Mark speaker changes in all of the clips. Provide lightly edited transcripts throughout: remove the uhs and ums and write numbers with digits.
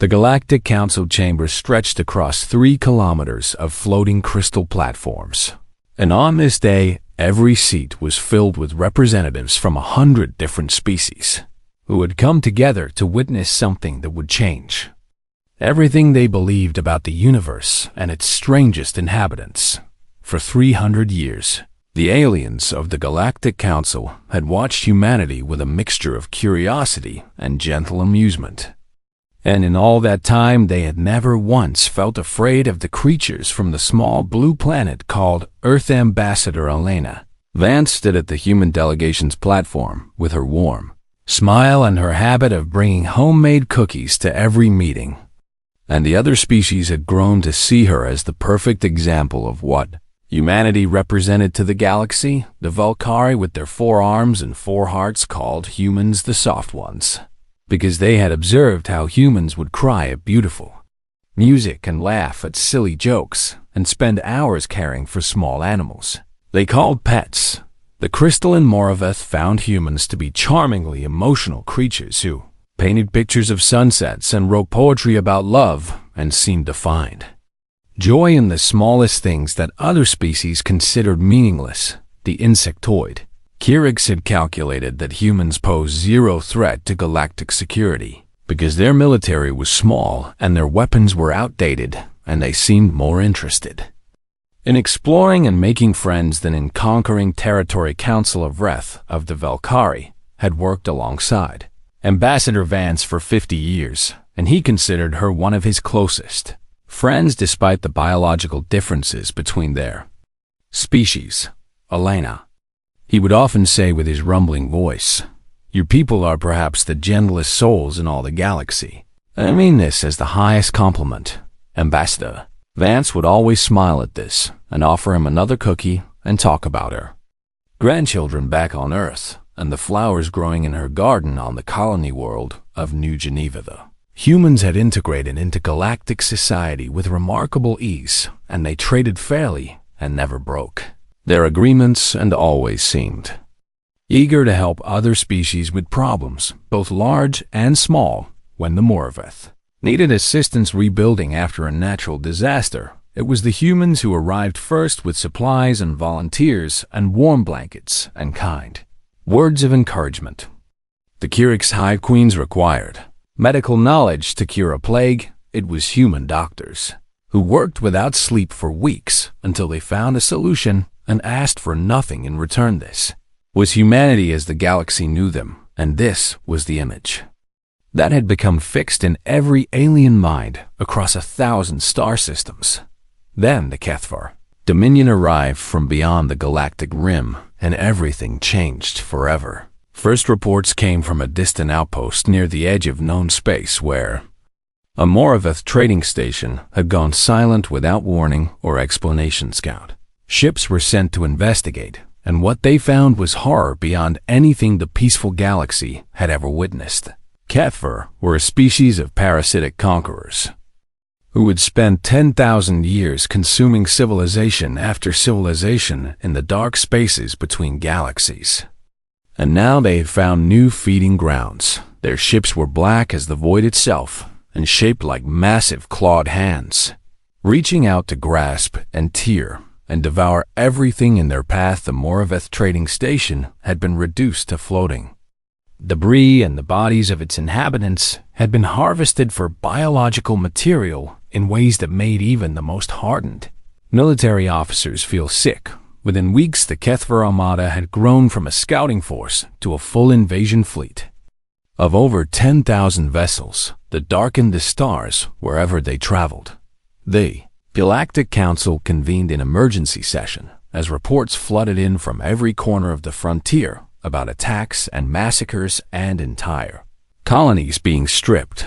Speaker 1: The Galactic Council chamber stretched across 3 kilometers of floating crystal platforms. And on this day, every seat was filled with representatives from 100 different species, who had come together to witness something that would change everything they believed about the universe and its strangest inhabitants. For 300 years, the aliens of the Galactic Council had watched humanity with a mixture of curiosity and gentle amusement. And in all that time, they had never once felt afraid of the creatures from the small blue planet called Earth. Ambassador Elena Vance stood at the human delegation's platform with her warm smile and her habit of bringing homemade cookies to every meeting. And the other species had grown to see her as the perfect example of what humanity represented to the galaxy. The Valkyrie with their 4 arms and 4 hearts called humans the soft ones, because they had observed how humans would cry at beautiful music and laugh at silly jokes and spend hours caring for small animals they called pets. The crystalline Moraveth found humans to be charmingly emotional creatures who painted pictures of sunsets and wrote poetry about love and seemed to find joy in the smallest things that other species considered meaningless. The insectoid Kyrix had calculated that humans posed 0 threat to galactic security because their military was small and their weapons were outdated, and they seemed more interested in exploring and making friends than in conquering territory. Council of Reth of the Valkyrie had worked alongside Ambassador Vance for 50 years, and he considered her one of his closest friends despite the biological differences between their species. Elena, he would often say with his rumbling voice, "Your people are perhaps the gentlest souls in all the galaxy. I mean this as the highest compliment, Ambassador." Vance would always smile at this and offer him another cookie and talk about her grandchildren back on Earth and the flowers growing in her garden on the colony world of New Geneva. The humans had integrated into galactic society with remarkable ease, and they traded fairly and never broke their agreements and always seemed eager to help other species with problems, both large and small. When the Moraveth needed assistance rebuilding after a natural disaster, it was the humans who arrived first with supplies and volunteers and warm blankets and kind words of encouragement. The Kyrix High Queens required medical knowledge to cure a plague. It was human doctors who worked without sleep for weeks until they found a solution and asked for nothing in return. This was humanity as the galaxy knew them, and this was the image that had become fixed in every alien mind across 1,000 star systems. Then the Kethvar Dominion arrived from beyond the galactic rim, and everything changed forever. First reports came from a distant outpost near the edge of known space where a Moraveth trading station had gone silent without warning or explanation. Scout ships were sent to investigate, and what they found was horror beyond anything the peaceful galaxy had ever witnessed. Kethvar were a species of parasitic conquerors who would spend 10,000 years consuming civilization after civilization in the dark spaces between galaxies. And now they had found new feeding grounds. Their ships were black as the void itself and shaped like massive clawed hands, reaching out to grasp and tear and devour everything in their path. The Moraveth trading station had been reduced to floating debris, and the bodies of its inhabitants had been harvested for biological material in ways that made even the most hardened military officers feel sick. Within weeks, the Kethvar Armada had grown from a scouting force to a full invasion fleet of over 10,000 vessels that darkened the stars wherever they traveled. The Galactic Council convened an emergency session as reports flooded in from every corner of the frontier about attacks and massacres and entire colonies being stripped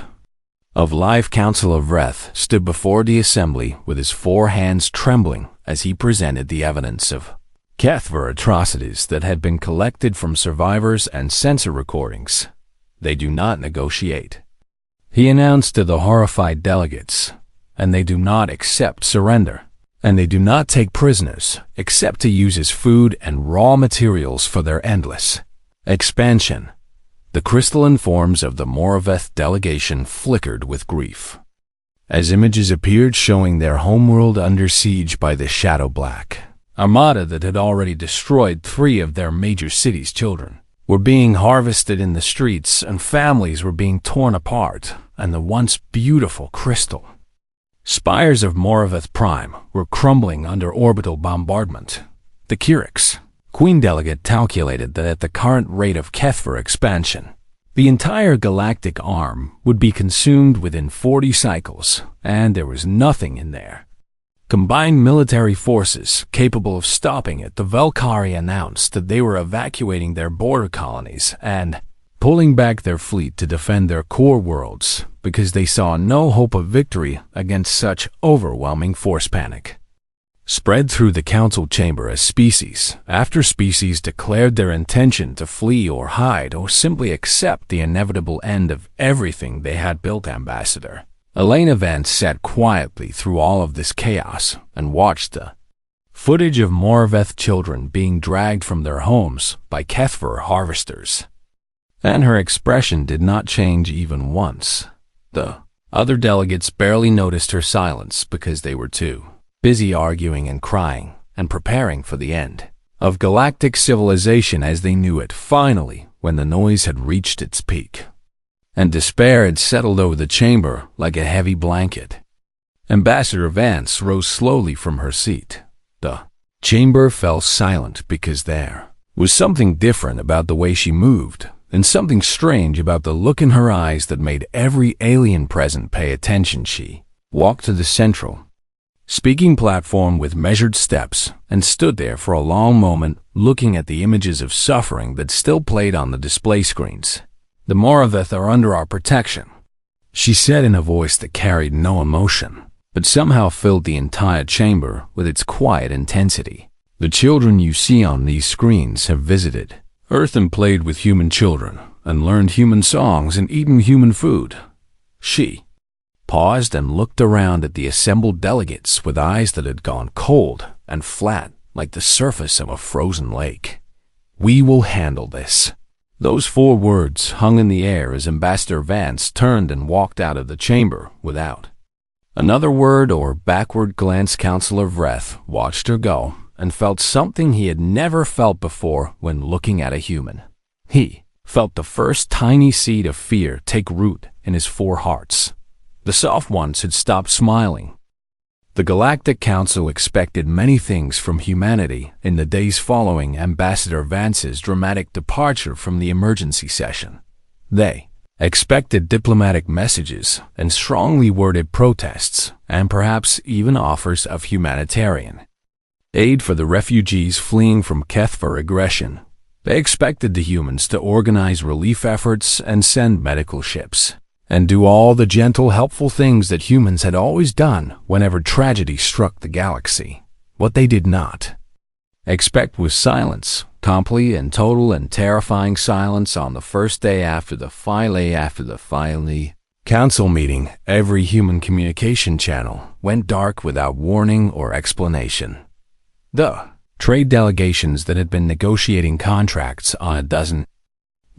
Speaker 1: of life. Council of Reth stood before the assembly with his 4 hands trembling as he presented the evidence of Kethvar atrocities that had been collected from survivors and sensor recordings. They do not negotiate, he announced to the horrified delegates, and they do not accept surrender, and they do not take prisoners except to use as food and raw materials for their endless expansion. The crystalline forms of the Moraveth delegation flickered with grief as images appeared showing their homeworld under siege by the Shadow Black Armada that had already destroyed 3 of their major cities' children were being harvested in the streets, and families were being torn apart, and the once beautiful crystal spires of Moraveth Prime were crumbling under orbital bombardment. The Kirix Queen Delegate calculated that at the current rate of Kethver expansion, the entire galactic arm would be consumed within 40 cycles, and there was nothing in there. Combined military forces capable of stopping it, the Velkari announced that they were evacuating their border colonies and pulling back their fleet to defend their core worlds because they saw no hope of victory against such overwhelming force panic. Spread through the council chamber as species after species declared their intention to flee or hide or simply accept the inevitable end of everything they had built, Ambassador. Elena Vance sat quietly through all of this chaos and watched the footage of Moraveth children being dragged from their homes by Kethver harvesters. And her expression did not change even once. The other delegates barely noticed her silence because they were too busy arguing and crying and preparing for the end of galactic civilization as they knew it finally when the noise had reached its peak and despair had settled over the chamber like a heavy blanket. Ambassador Vance rose slowly from her seat. The chamber fell silent because there was something different about the way she moved and something strange about the look in her eyes that made every alien present pay attention. She walked to the central speaking platform with measured steps and stood there for a long moment looking at the images of suffering that still played on the display screens. "The Moraveth are under our protection," she said in a voice that carried no emotion, but somehow filled the entire chamber with its quiet intensity. "The children you see on these screens have visited Earth and played with human children and learned human songs and eaten human food." She paused and looked around at the assembled delegates with eyes that had gone cold and flat like the surface of a frozen lake. "We will handle this." Those 4 words hung in the air as Ambassador Vance turned and walked out of the chamber without another word or backward glance. Counselor Vreth watched her go and felt something he had never felt before when looking at a human. He felt the first tiny seed of fear take root in his 4 hearts. The soft ones had stopped smiling. The Galactic Council expected many things from humanity in the days following Ambassador Vance's dramatic departure from the emergency session. They expected diplomatic messages and strongly worded protests, and perhaps even offers of humanitarian aid for the refugees fleeing from Kethver aggression. They expected the humans to organize relief efforts and send medical ships, and do all the gentle, helpful things that humans had always done whenever tragedy struck the galaxy. What they did not expect was silence, complete and total and terrifying silence on the first day after the finally council meeting. Every human communication channel went dark without warning or explanation. The trade delegations that had been negotiating contracts on a dozen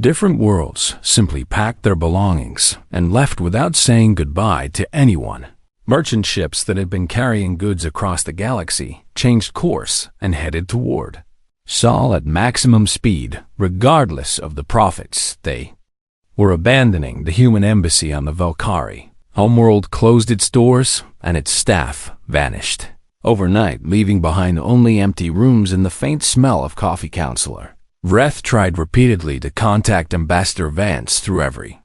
Speaker 1: different worlds simply packed their belongings and left without saying goodbye to anyone. Merchant ships that had been carrying goods across the galaxy changed course and headed toward Sol at maximum speed, regardless of the profits. They were abandoning the human embassy on the Velkari. Homeworld closed its doors and its staff vanished overnight, leaving behind only empty rooms and the faint smell of coffee. Counselor Vreth tried repeatedly to contact Ambassador Vance through every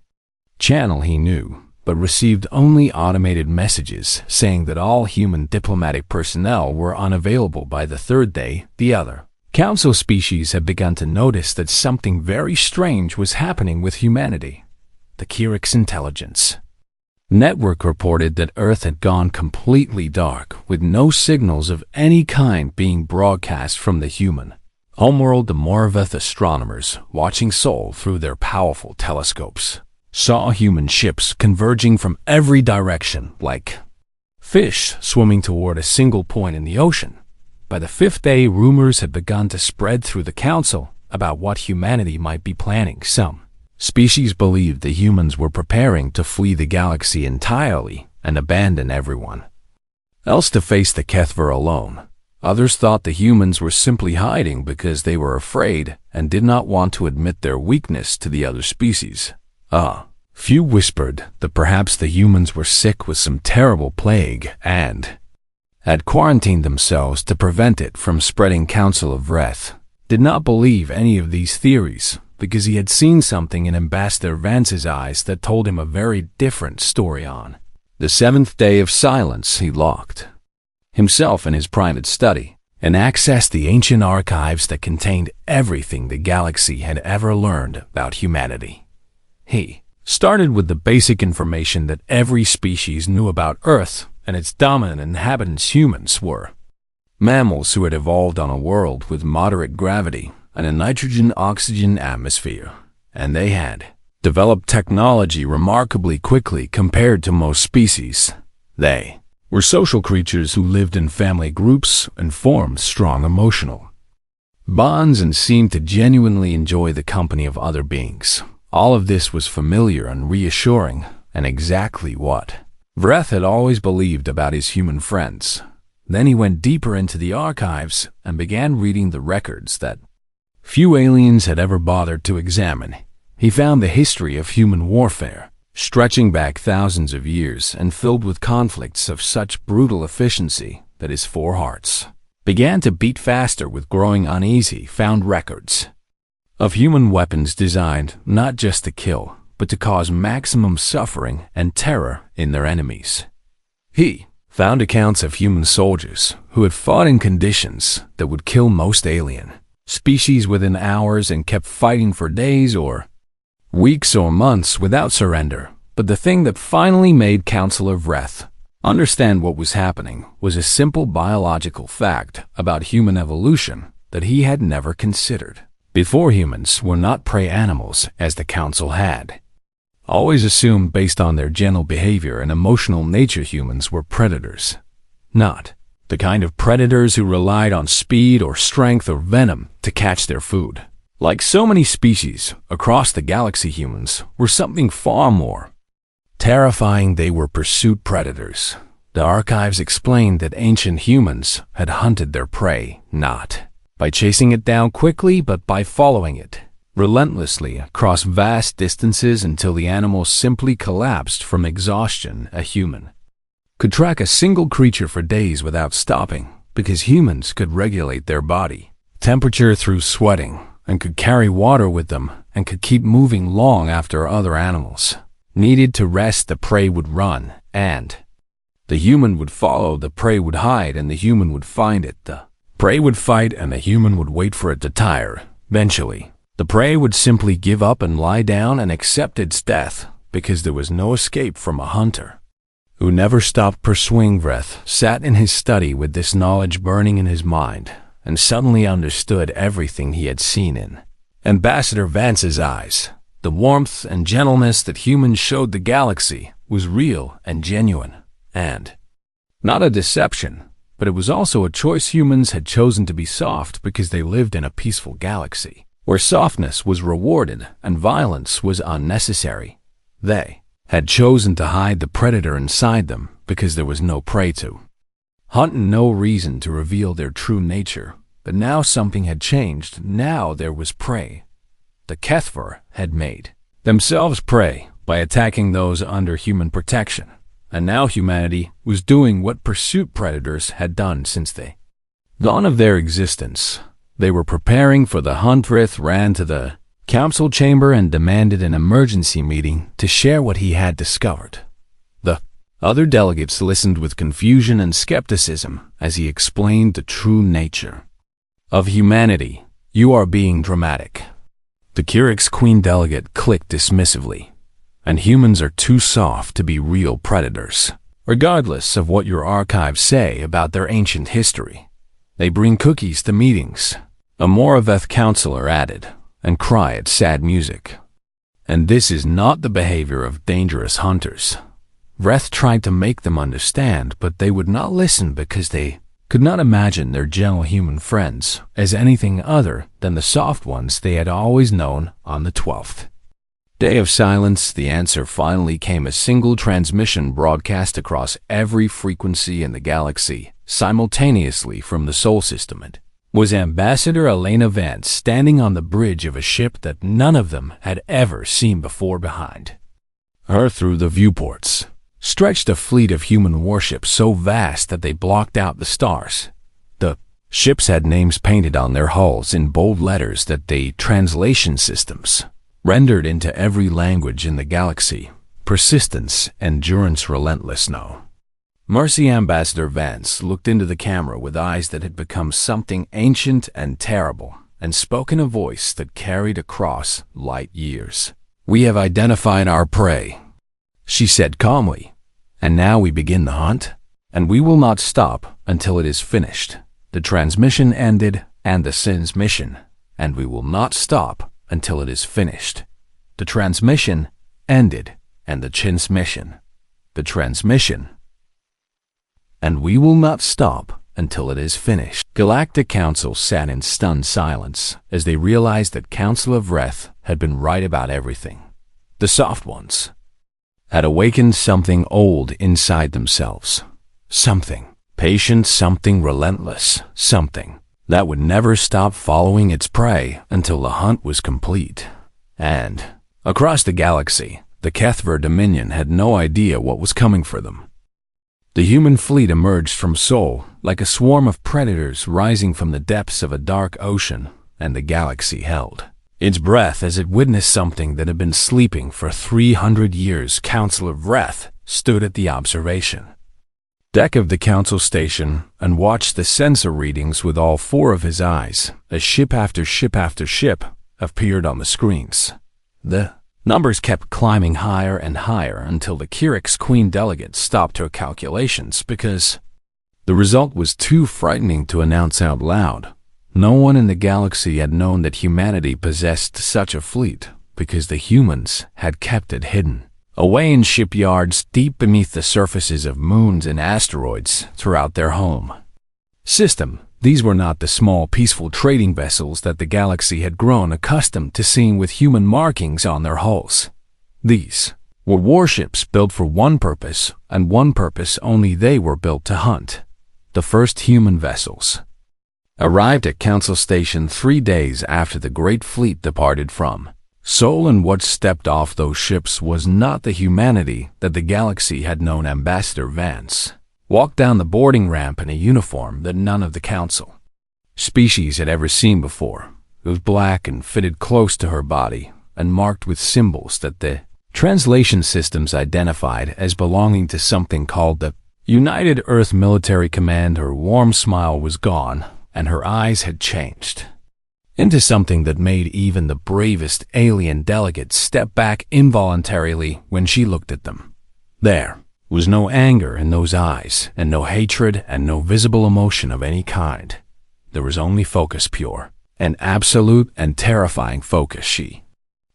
Speaker 1: channel he knew, but received only automated messages saying that all human diplomatic personnel were unavailable by the 3rd day. The other council species had begun to notice that something very strange was happening with humanity. The Kirix intelligence network reported that Earth had gone completely dark, with no signals of any kind being broadcast from the human homeworld. The Moraveth astronomers, watching Sol through their powerful telescopes, saw human ships converging from every direction like fish swimming toward a single point in the ocean. By the 5th day, rumors had begun to spread through the council about what humanity might be planning. Some Species believed the humans were preparing to flee the galaxy entirely and abandon everyone else to face the Kethver alone. Others thought the humans were simply hiding because they were afraid and did not want to admit their weakness to the other species. Few whispered that perhaps the humans were sick with some terrible plague and had quarantined themselves to prevent it from spreading. Council of Vreth did not believe any of these theories because he had seen something in Ambassador Vance's eyes that told him a very different story. On the seventh day of silence, he locked himself in his private study and accessed the ancient archives that contained everything the galaxy had ever learned about humanity. He started with the basic information that every species knew about Earth, and its dominant inhabitants, humans, were mammals who had evolved on a world with moderate gravity and a nitrogen-oxygen atmosphere, and they had developed technology remarkably quickly compared to most species. They were social creatures who lived in family groups and formed strong emotional bonds and seemed to genuinely enjoy the company of other beings. All of this was familiar and reassuring, and exactly what Vreth had always believed about his human friends. Then he went deeper into the archives and began reading the records that few aliens had ever bothered to examine. He found the history of human warfare, stretching back thousands of years and filled with conflicts of such brutal efficiency that his four hearts began to beat faster with growing uneasy. Found records of human weapons designed not just to kill, but to cause maximum suffering and terror in their enemies. He found accounts of human soldiers who had fought in conditions that would kill most alien species within hours and kept fighting for days or weeks or months without surrender. But the thing that finally made Counselor Vreth understand what was happening was a simple biological fact about human evolution that he had never considered. Before, humans were not prey animals, as the Council had always assumed based on their gentle behavior and emotional nature. Humans were predators, not the kind of predators who relied on speed or strength or venom to catch their food. Like so many species across the galaxy, humans were something far more terrifying. They were pursuit predators. The archives explained that ancient humans had hunted their prey not by chasing it down quickly, but by following it relentlessly across vast distances until the animal simply collapsed from exhaustion. A human could track a single creature for days without stopping because humans could regulate their body temperature through sweating and could carry water with them and could keep moving long after other animals needed to rest. The prey would run and the human would follow. The prey would hide and the human would find it. The prey would fight and the human would wait for it to tire. Eventually, the prey would simply give up and lie down and accept its death because there was no escape from a hunter who never stopped pursuing. Vreth sat in his study with this knowledge burning in his mind and suddenly understood everything he had seen in Ambassador Vance's eyes. The warmth and gentleness that humans showed the galaxy was real and genuine, and not a deception. But it was also a choice. Humans had chosen to be soft because they lived in a peaceful galaxy where softness was rewarded and violence was unnecessary. They had chosen to hide the predator inside them because there was no prey to hunt and no reason to reveal their true nature. But now something had changed. Now there was prey. The Kethver had made themselves prey by attacking those under human protection. And now humanity was doing what pursuit predators had done since the dawn of their existence. They were preparing for the hunt. Vreth ran to the council chamber and demanded an emergency meeting to share what he had discovered. The other delegates listened with confusion and skepticism as he explained the true nature of humanity. "You are being dramatic." The Curix Queen delegate clicked dismissively. "And humans are too soft to be real predators. Regardless of what your archives say about their ancient history, they bring cookies to meetings," a Moraveth counselor added, "and cry at sad music. And this is not the behavior of dangerous hunters." Vreth tried to make them understand, but they would not listen because they could not imagine their gentle human friends as anything other than the soft ones they had always known on the 12th Day of silence, the answer finally came. A single transmission broadcast across every frequency in the galaxy, simultaneously from the Sol System. It was Ambassador Elena Vance standing on the bridge of a ship that none of them had ever seen before. Behind her, through the viewports, stretched a fleet of human warships so vast that they blocked out the stars. The ships had names painted on their hulls in bold letters that the translation systems rendered into every language in the galaxy. Persistence, endurance, relentless. No mercy. Ambassador Vance looked into the camera with eyes that had become something ancient and terrible, and spoke in a voice that carried across light years. "We have identified our prey," she said calmly, "and now we begin the hunt, and we will not stop until it is finished. The transmission ended and the Sin's mission, and we will not stop until it is finished. The transmission ended and the Chin's mission. The transmission, and we will not stop until it is finished." Galactic Council sat in stunned silence as they realized that Council of Wrath had been right about everything. The Soft Ones had awakened something old inside themselves. Something patient, something relentless, something that would never stop following its prey until the hunt was complete. And across the galaxy, the Kethver Dominion had no idea what was coming for them. The human fleet emerged from Sol like a swarm of predators rising from the depths of a dark ocean, and the galaxy held its breath as it witnessed something that had been sleeping for 300 years. Council of Wrath stood at the observation deck of the Council Station and watched the sensor readings with all four of his eyes as ship after ship after ship appeared on the screens. The numbers kept climbing higher and higher until the Kirik's Queen Delegate stopped her calculations because the result was too frightening to announce out loud. No one in the galaxy had known that humanity possessed such a fleet because the humans had kept it hidden, away in shipyards deep beneath the surfaces of moons and asteroids throughout their home system. These were not the small, peaceful trading vessels that the galaxy had grown accustomed to seeing with human markings on their hulls. These were warships built for one purpose, and one purpose only. They were built to hunt. The first human vessels arrived at Council Station 3 days after the Great Fleet departed from Sol, and what stepped off those ships was not the humanity that the galaxy had known. Ambassador Vance walked down the boarding ramp in a uniform that none of the Council species had ever seen before. It was black and fitted close to her body and marked with symbols that the translation systems identified as belonging to something called the United Earth Military Command. Her warm smile was gone, and her eyes had changed into something that made even the bravest alien delegate step back involuntarily when she looked at them. There was no anger in those eyes, and no hatred, and no visible emotion of any kind. There was only focus, pure and absolute and terrifying focus. She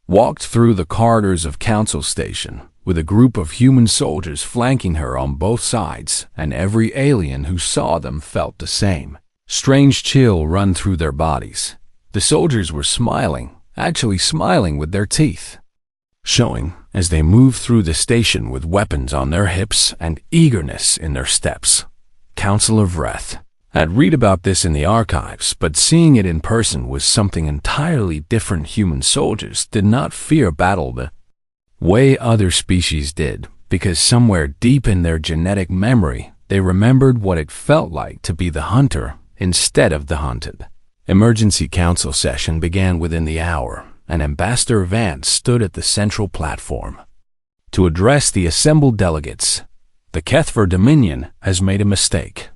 Speaker 1: walked through the corridors of Council Station with a group of human soldiers flanking her on both sides, and every alien who saw them felt the same strange chill run through their bodies. The soldiers were smiling, actually smiling with their teeth showing as they moved through the station with weapons on their hips and eagerness in their steps. Council of Wrath had read about this in the archives, but seeing it in person was something entirely different. Human soldiers did not fear battle the way other species did, because somewhere deep in their genetic memory, they remembered what it felt like to be the hunter instead of the hunted. Emergency council session began within the hour, and Ambassador Vance stood at the central platform to address the assembled delegates. "The Kethver Dominion has made a mistake,"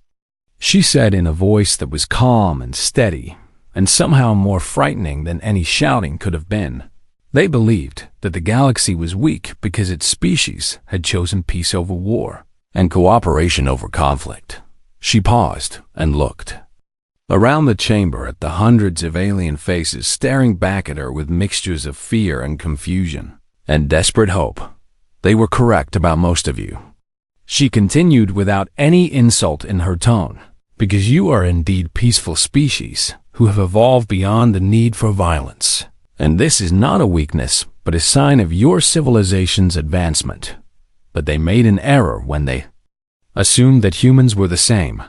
Speaker 1: she said in a voice that was calm and steady, and somehow more frightening than any shouting could have been. They believed that the galaxy was weak because its species had chosen peace over war and cooperation over conflict. She paused and looked around the chamber at the hundreds of alien faces staring back at her with mixtures of fear and confusion and desperate hope. "They were correct about most of you," she continued without any insult in her tone, "because you are indeed peaceful species who have evolved beyond the need for violence. And this is not a weakness, but a sign of your civilization's advancement. But they made an error when they assumed that humans were the same.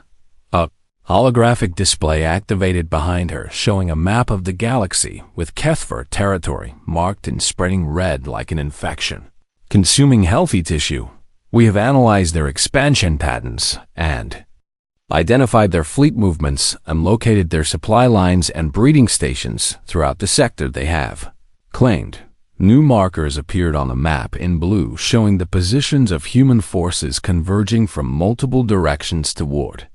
Speaker 1: A holographic display activated behind her, showing a map of the galaxy with HFY territory marked and spreading red like an infection, consuming healthy tissue. We have analyzed their expansion patterns and identified their fleet movements and located their supply lines and breeding stations throughout the sector they have claimed. New markers appeared on the map in blue, showing the positions of human forces converging from multiple directions toward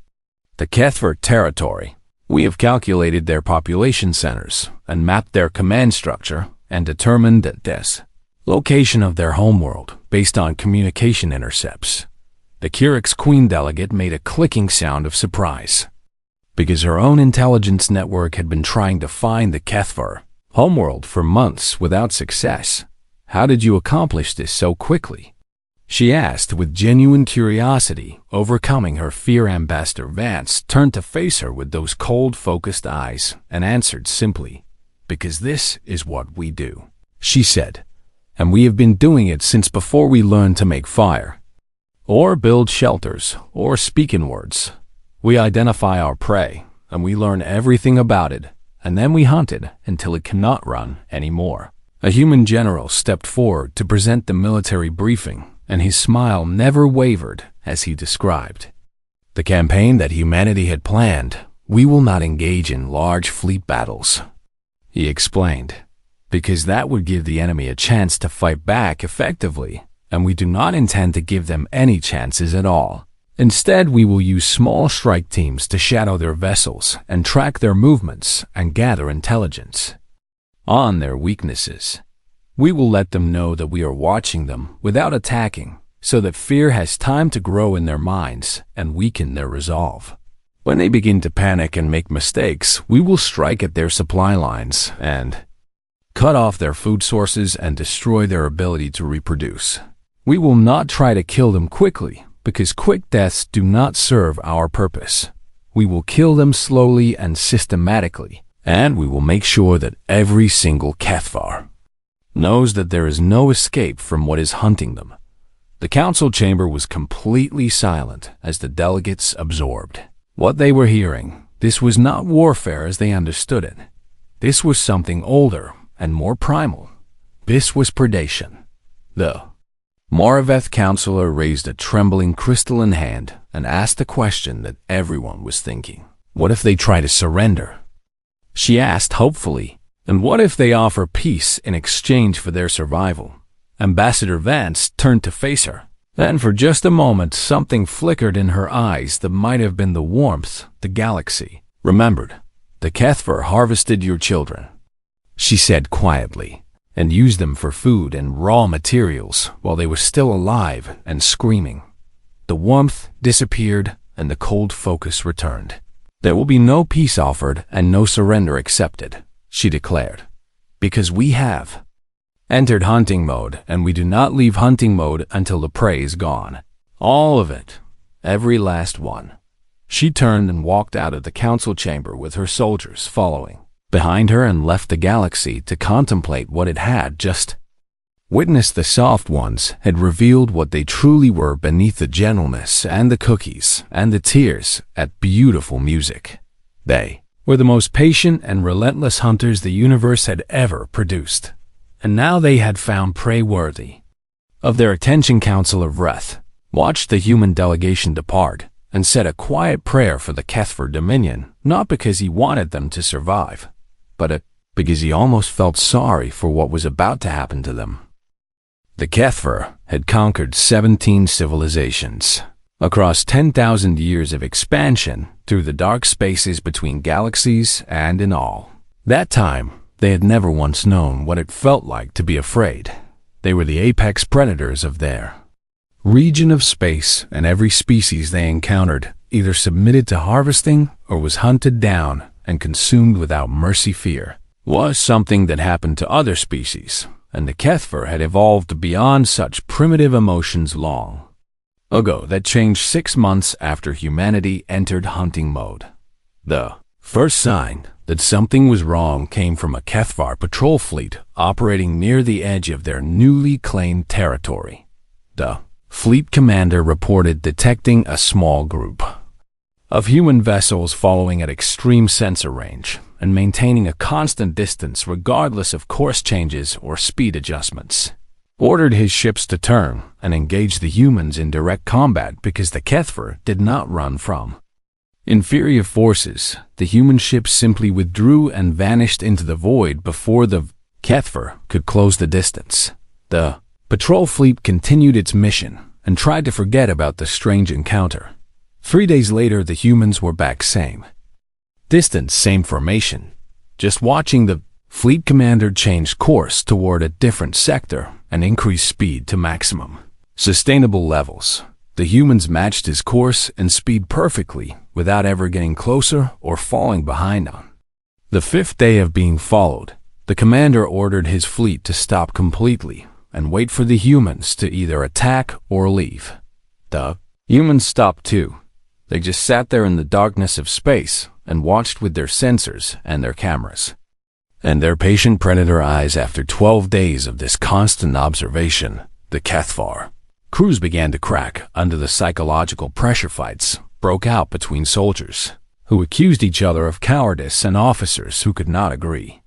Speaker 1: the HFY territory. We have calculated their population centers and mapped their command structure and determined that this location of their homeworld based on communication intercepts. The Curix Queen delegate made a clicking sound of surprise, because her own intelligence network had been trying to find the HFY homeworld for months without success. How did you accomplish this so quickly? She asked with genuine curiosity, overcoming her fear. Ambassador Vance turned to face her with those cold, focused eyes and answered simply, "Because this is what we do," she said. "And we have been doing it since before we learned to make fire, or build shelters, or speak in words. We identify our prey, and we learn everything about it, and then we hunt it until it cannot run anymore." A human general stepped forward to present the military briefing, and his smile never wavered as he described the campaign that humanity had planned. "We will not engage in large fleet battles," he explained, "because that would give the enemy a chance to fight back effectively, and we do not intend to give them any chances at all. Instead, we will use small strike teams to shadow their vessels and track their movements and gather intelligence on their weaknesses. We will let them know that we are watching them without attacking, so that fear has time to grow in their minds and weaken their resolve. When they begin to panic and make mistakes, we will strike at their supply lines and cut off their food sources and destroy their ability to reproduce. We will not try to kill them quickly, because quick deaths do not serve our purpose. We will kill them slowly and systematically, and we will make sure that every single HFY knows that there is no escape from what is hunting them." The council chamber was completely silent as the delegates absorbed what they were hearing. This was not warfare as they understood it. This was something older and more primal. This was predation. The Moraveth counselor raised a trembling crystalline hand and asked a question that everyone was thinking. "What if they try to surrender?" she asked hopefully. "And what if they offer peace in exchange for their survival?" Ambassador Vance turned to face her. Then for just a moment something flickered in her eyes that might have been the warmth the galaxy remembered. "The HFY harvested your children," she said quietly, "and used them for food and raw materials while they were still alive and screaming." The warmth disappeared and the cold focus returned. "There will be no peace offered and no surrender accepted," she declared, "because we have entered hunting mode, and we do not leave hunting mode until the prey is gone. All of it. Every last one." She turned and walked out of the council chamber with her soldiers following behind her and left the galaxy to contemplate what it had just witnessed. The soft ones had revealed what they truly were beneath the gentleness and the cookies and the tears at beautiful music. They were the most patient and relentless hunters the universe had ever produced. And now they had found prey worthy of their attention. Counselor Vreth watched the human delegation depart and said a quiet prayer for the HFY Dominion, not because he wanted them to survive, but because he almost felt sorry for what was about to happen to them. The HFY had conquered 17 civilizations across 10,000 years of expansion through the dark spaces between galaxies, and in all that time, they had never once known what it felt like to be afraid. They were the apex predators of their region of space, and every species they encountered either submitted to harvesting or was hunted down and consumed without mercy. Fear was something that happened to other species, and the HFY had evolved beyond such primitive emotions long ago. That changed 6 months after humanity entered hunting mode. The First sign that something was wrong came from a Kethvar patrol fleet operating near the edge of their newly claimed territory. The fleet commander reported detecting a small group of human vessels following at extreme sensor range and maintaining a constant distance regardless of course changes or speed adjustments. Ordered his ships to turn and engage the humans in direct combat because the Kethvar did not run from inferior forces. The human ships simply withdrew and vanished into the void before the Kethvar could close the distance. The patrol fleet continued its mission and tried to forget about the strange encounter. 3 days later, the humans were back, same distance, same formation. Just watching, the fleet commander changed course toward a different sector and increased speed to maximum sustainable levels. The humans matched his course and speed perfectly without ever getting closer or falling behind on. The 5th day of being followed, the commander ordered his fleet to stop completely and wait for the humans to either attack or leave. The humans stopped too. They just sat there in the darkness of space and watched with their sensors and their cameras and their patient predator eyes. After 12 days of this constant observation, the Kethvar crews began to crack under the psychological pressure. Fights broke out between soldiers who accused each other of cowardice and officers who could not agree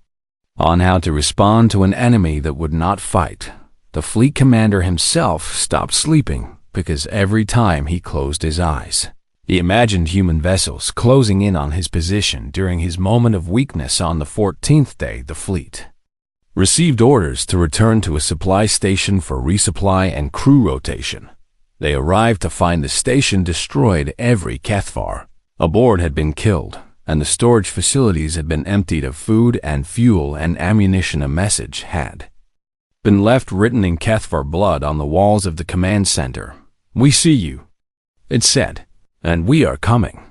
Speaker 1: on how to respond to an enemy that would not fight. The fleet commander himself stopped sleeping because every time he closed his eyes, he imagined human vessels closing in on his position. During his moment of weakness on the 14th day, the fleet received orders to return to a supply station for resupply and crew rotation. They arrived to find the station destroyed. Every Kethvar aboard had been killed, and the storage facilities had been emptied of food and fuel and ammunition. A message had been left written in Kethvar blood on the walls of the command center. "We see you," it said, "and we are coming."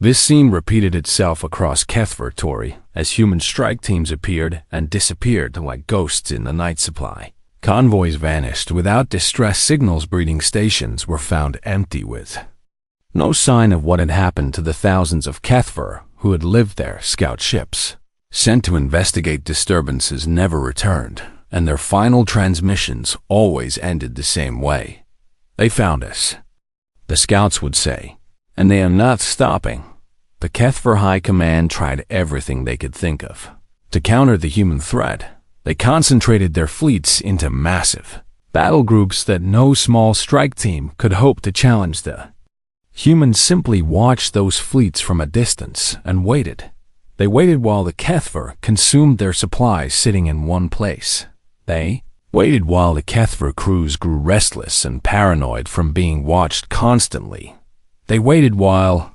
Speaker 1: This scene repeated itself across Kethvar Story as human strike teams appeared and disappeared like ghosts in the night supply. Convoys vanished without distress signals. Breeding stations were found empty with no sign of what had happened to the thousands of Kethvar who had lived there. Scout ships sent to investigate disturbances never returned, and their final transmissions always ended the same way. "They found us," the scouts would say, "and they are not stopping." The Kethvar High Command tried everything they could think of to counter the human threat. They concentrated their fleets into massive battle groups that no small strike team could hope to challenge. The humans simply watched those fleets from a distance and waited. They waited while the Kethvar consumed their supplies sitting in one place. They waited while the Kethvar crews grew restless and paranoid from being watched constantly. They waited while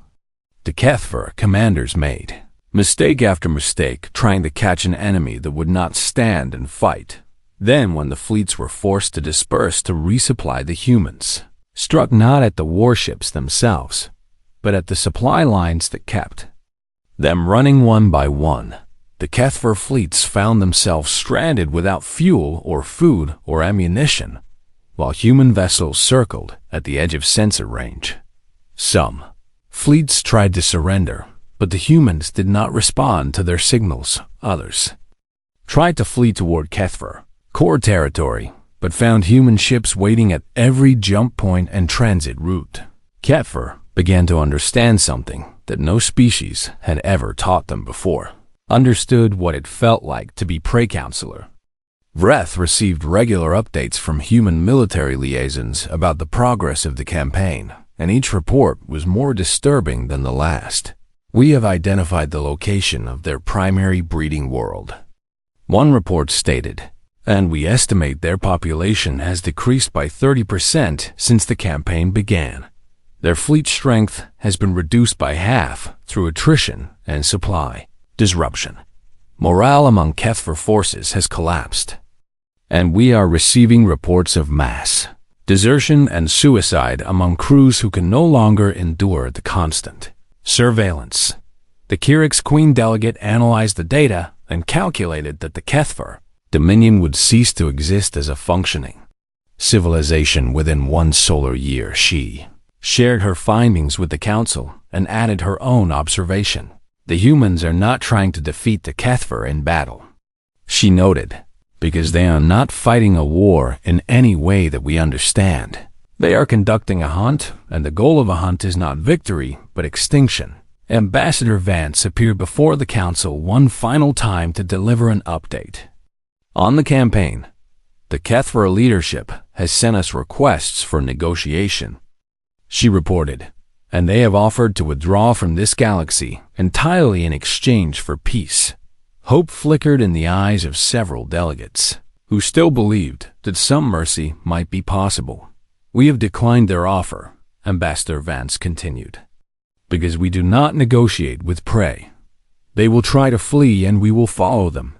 Speaker 1: the Kethvar commanders made mistake after mistake trying to catch an enemy that would not stand and fight. Then, when the fleets were forced to disperse to resupply, the humans struck not at the warships themselves, but at the supply lines that kept them running. One by one, the Kethvar fleets found themselves stranded without fuel or food or ammunition, while human vessels circled at the edge of sensor range. Some fleets tried to surrender, but the humans did not respond to their signals. Others tried to flee toward Kethvar core territory, but found human ships waiting at every jump point and transit route. Kethvar began to understand something that no species had ever taught them before. Understood what it felt like to be prey counselor. Vreth received regular updates from human military liaisons about the progress of the campaign, and each report was more disturbing than the last. "We have identified the location of their primary breeding world," one report stated, "and we estimate their population has decreased by 30% since the campaign began. Their fleet strength has been reduced by half through attrition and supply disruption. Morale among Kethvar forces has collapsed, and we are receiving reports of mass desertion and suicide among crews who can no longer endure the constant surveillance." The Kirik's Queen delegate analyzed the data and calculated that the Kethvar Dominion would cease to exist as a functioning civilization within 1 solar year. She shared her findings with the council and added her own observation. The humans are not trying to defeat the Kethver in battle, she noted, because they are not fighting a war in any way that we understand. They are conducting a hunt, and the goal of a hunt is not victory, but extinction. Ambassador Vance appeared before the council one final time to deliver an update. On the campaign, the Kethver leadership has sent us requests for negotiation, she reported, and they have offered to withdraw from this galaxy entirely in exchange for peace. Hope flickered in the eyes of several delegates, who still believed that some mercy might be possible. We have declined their offer, Ambassador Vance continued, because we do not negotiate with prey. They will try to flee and we will follow them.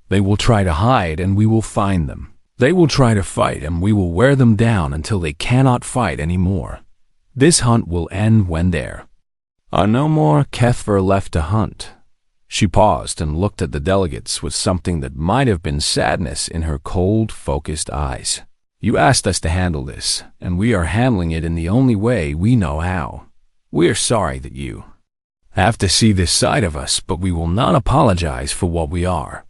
Speaker 1: They will try to hide and we will find them. They will try to fight and we will wear them down until they cannot fight anymore. This hunt will end when there are no more Kethver left to hunt. She paused and looked at the delegates with something that might have been sadness in her cold, focused eyes. You asked us to handle this, and we are handling it in the only way we know how. We are sorry that you have to see this side of us, but we will not apologize for what we are.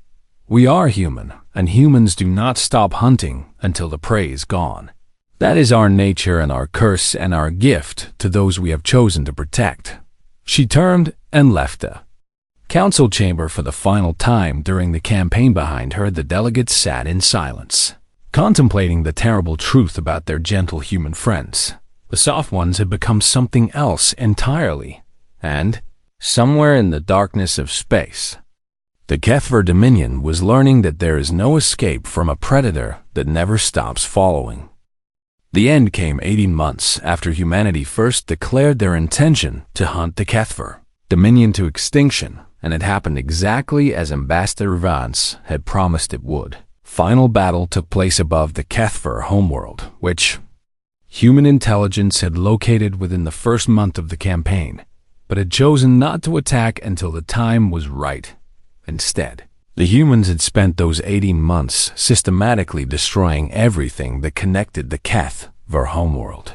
Speaker 1: We are human, and humans do not stop hunting until the prey is gone. That is our nature and our curse and our gift to those we have chosen to protect. She turned and left the council chamber for the final time. During the campaign behind her, the delegates sat in silence, contemplating the terrible truth about their gentle human friends. The soft ones had become something else entirely, and, somewhere in the darkness of space, the Kethver Dominion was learning that there is no escape from a predator that never stops following. The end came 18 months after humanity first declared their intention to hunt the Kethver Dominion to extinction, and it happened exactly as Ambassador Vance had promised it would. Final battle took place above the Kethver homeworld, which human intelligence had located within the first month of the campaign, but had chosen not to attack until the time was right. Instead, the humans had spent those 18 months systematically destroying everything that connected the Kethver homeworld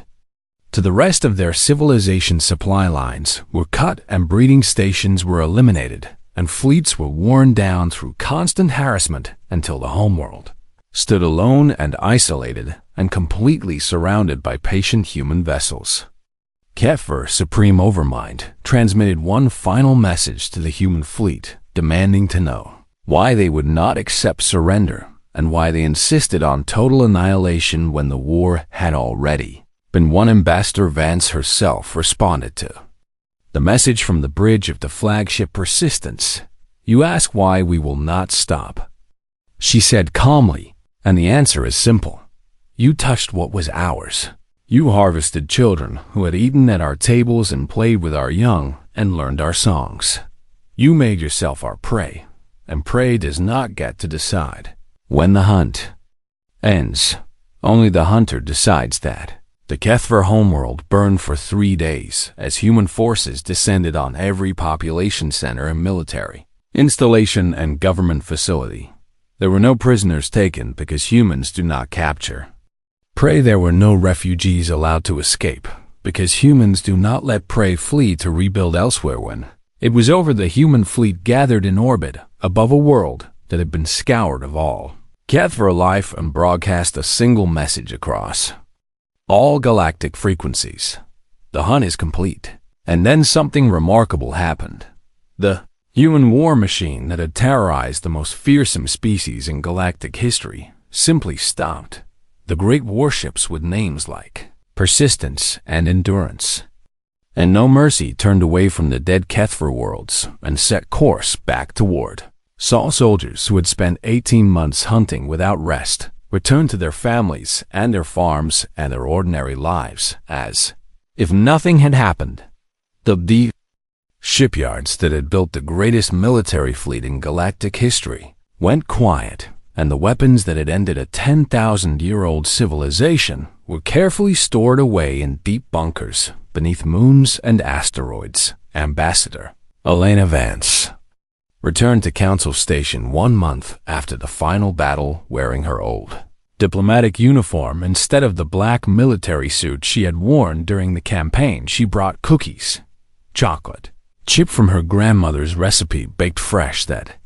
Speaker 1: to the rest of their civilization. Supply lines were cut and breeding stations were eliminated, and fleets were worn down through constant harassment until the homeworld stood alone and isolated and completely surrounded by patient human vessels. Kethver Supreme Overmind transmitted one final message to the human fleet, demanding to know why they would not accept surrender and why they insisted on total annihilation when the war had already been won. Ambassador Vance herself responded to the message from the bridge of the flagship Persistence. You ask why we will not stop, she said calmly, and the answer is simple. You touched what was ours. You harvested children who had eaten at our tables and played with our young and learned our songs. You made yourself our prey, and prey does not get to decide when the hunt ends. Only the hunter decides that. The Kethver homeworld burned for 3 days as human forces descended on every population center and military installation and government facility. There were no prisoners taken because humans do not capture prey. There were no refugees allowed to escape because humans do not let prey flee to rebuild elsewhere. When it was over, the human fleet gathered in orbit above a world that had been scoured of all Kethver life and broadcast a single message across all galactic frequencies. The hunt is complete. And then something remarkable happened. The human war machine that had terrorized the most fearsome species in galactic history simply stopped. The great warships with names like Persistence and Endurance and No Mercy turned away from the dead Kethver worlds and set course back toward Saw. Soldiers who had spent 18 months hunting without rest returned to their families and their farms and their ordinary lives as if nothing had happened. The shipyards that had built the greatest military fleet in galactic history went quiet, and the weapons that had ended a 10,000-year-old civilization were carefully stored away in deep bunkers beneath moons and asteroids. Ambassador Elena Vance returned to Council Station 1 month after the final battle wearing her old diplomatic uniform instead of the black military suit she had worn during the campaign. She brought cookies, chocolate, chip from her grandmother's recipe baked fresh that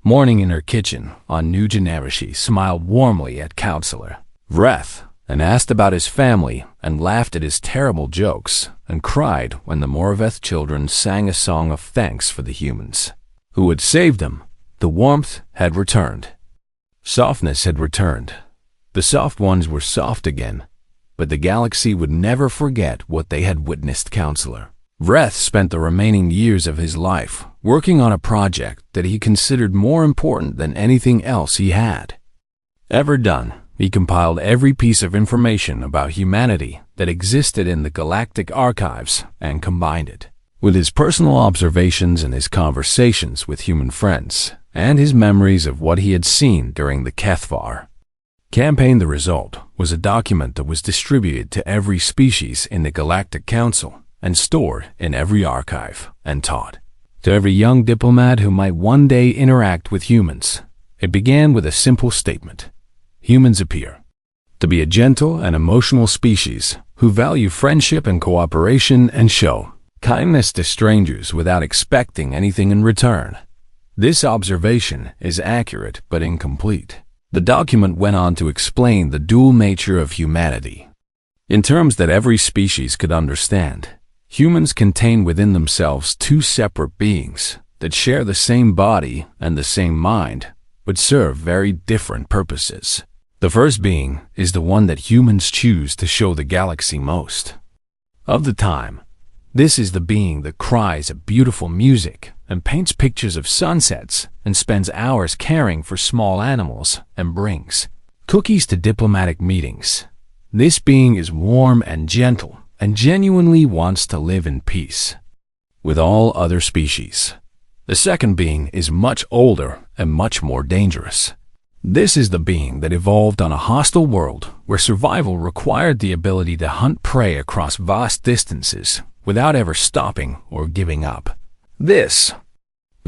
Speaker 1: morning in her kitchen on New Geneva. She smiled warmly at Counselor Vreth and asked about his family and laughed at his terrible jokes and cried when the Morveth children sang a song of thanks for the humans who had saved them. The warmth had returned. Softness had returned. The soft ones were soft again, but the galaxy would never forget what they had witnessed. Counselor Vreth spent the remaining years of his life working on a project that he considered more important than anything else he had ever done. He compiled every piece of information about humanity that existed in the galactic archives and combined it with his personal observations and his conversations with human friends and his memories of what he had seen during the Kethvar campaign. The result was a document that was distributed to every species in the Galactic Council and stored in every archive and taught to every young diplomat who might one day interact with humans. It began with a simple statement. Humans appear to be a gentle and emotional species who value friendship and cooperation and show kindness to strangers without expecting anything in return. This observation is accurate but incomplete. The document went on to explain the dual nature of humanity in terms that every species could understand. Humans contain within themselves two separate beings that share the same body and the same mind, but serve very different purposes. The first being is the one that humans choose to show the galaxy most of the time. This is the being that cries at beautiful music and paints pictures of sunsets and spends hours caring for small animals and brings cookies to diplomatic meetings. This being is warm and gentle and genuinely wants to live in peace with all other species. The second being is much older and much more dangerous. This is the being that evolved on a hostile world where survival required the ability to hunt prey across vast distances without ever stopping or giving up. This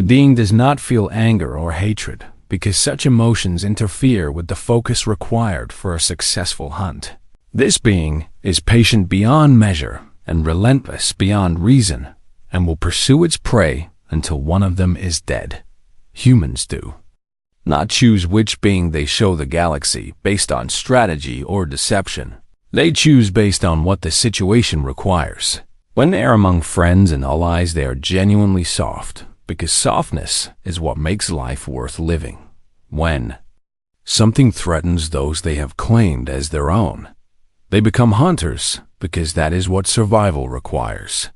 Speaker 1: being does not feel anger or hatred because such emotions interfere with the focus required for a successful hunt. This being is patient beyond measure and relentless beyond reason and will pursue its prey until one of them is dead. Humans do not choose which being they show the galaxy based on strategy or deception. They choose based on what the situation requires. When they are among friends and allies, they are genuinely soft, because softness is what makes life worth living. When something threatens those they have claimed as their own, they become hunters, because that is what survival requires.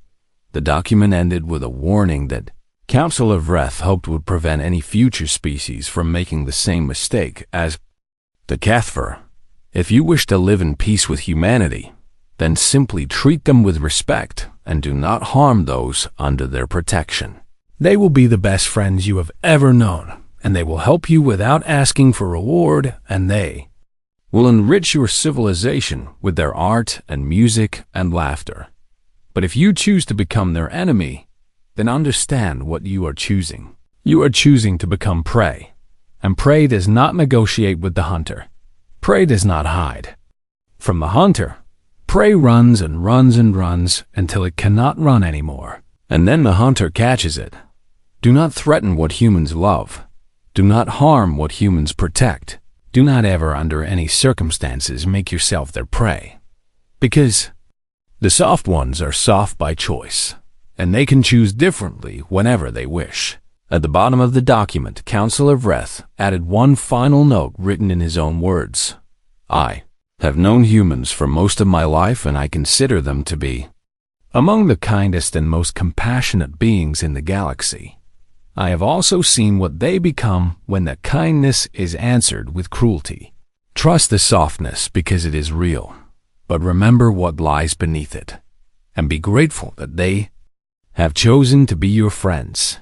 Speaker 1: The document ended with a warning that Counselor Vreth hoped would prevent any future species from making the same mistake as the Kethvar. If you wish to live in peace with humanity, then simply treat them with respect and do not harm those under their protection. They will be the best friends you have ever known, and they will help you without asking for reward, and they will enrich your civilization with their art and music and laughter. But if you choose to become their enemy, then understand what you are choosing. You are choosing to become prey, and prey does not negotiate with the hunter. Prey does not hide from the hunter. Prey runs and runs and runs until it cannot run anymore, and then the hunter catches it. Do not threaten what humans love. Do not harm what humans protect. Do not ever under any circumstances make yourself their prey, because the soft ones are soft by choice, and they can choose differently whenever they wish. At the bottom of the document, Counselor Vreth added one final note written in his own words. I have known humans for most of my life, and I consider them to be among the kindest and most compassionate beings in the galaxy. I have also seen what they become when the kindness is answered with cruelty. Trust the softness because it is real, but remember what lies beneath it, and be grateful that they have chosen to be your friends.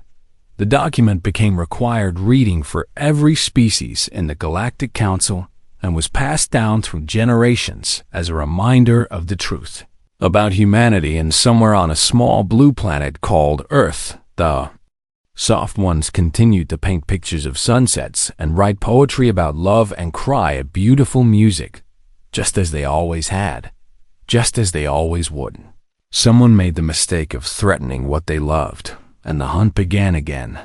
Speaker 1: The document became required reading for every species in the Galactic Council and was passed down through generations as a reminder of the truth about humanity. And somewhere on a small blue planet called Earth, the soft ones continued to paint pictures of sunsets and write poetry about love and cry at beautiful music, just as they always had, just as they always would. Someone made the mistake of threatening what they loved, and the hunt began again.